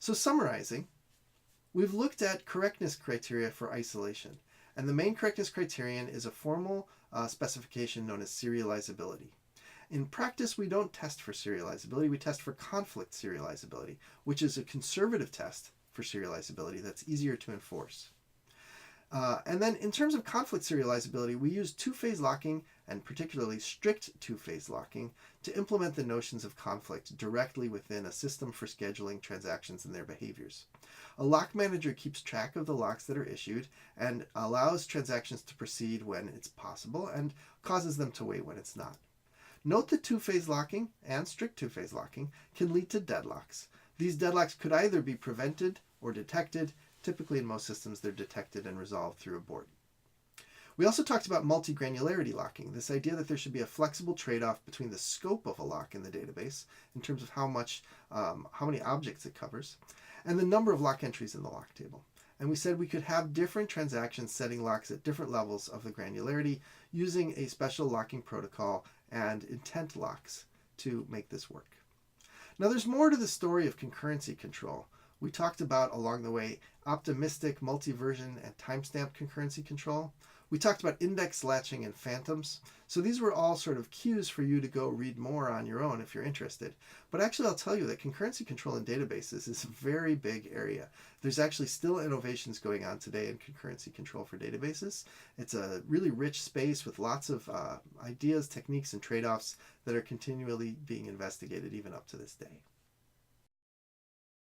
So summarizing, we've looked at correctness criteria for isolation, and the main correctness criterion is a formal specification known as serializability. In practice, we don't test for serializability, we test for conflict serializability, which is a conservative test for serializability that's easier to enforce. And then in terms of conflict serializability, we use two-phase locking, and particularly strict two-phase locking, to implement the notions of conflict directly within a system for scheduling transactions and their behaviors. A lock manager keeps track of the locks that are issued and allows transactions to proceed when it's possible and causes them to wait when it's not. Note that two-phase locking and strict two-phase locking can lead to deadlocks. These deadlocks could either be prevented or detected. Typically in most systems they're detected and resolved through a board. We also talked about multi-granularity locking, this idea that there should be a flexible trade-off between the scope of a lock in the database in terms of how many objects it covers, and the number of lock entries in the lock table. And we said we could have different transactions setting locks at different levels of the granularity using a special locking protocol and intent locks to make this work. Now there's more to the story of concurrency control. We talked about along the way optimistic, multi-version, and timestamp concurrency control. We talked about index latching and phantoms. So these were all sort of cues for you to go read more on your own if you're interested. But actually I'll tell you that concurrency control in databases is a very big area. There's actually still innovations going on today in concurrency control for databases. It's a really rich space with lots of ideas, techniques, and trade-offs that are continually being investigated even up to this day.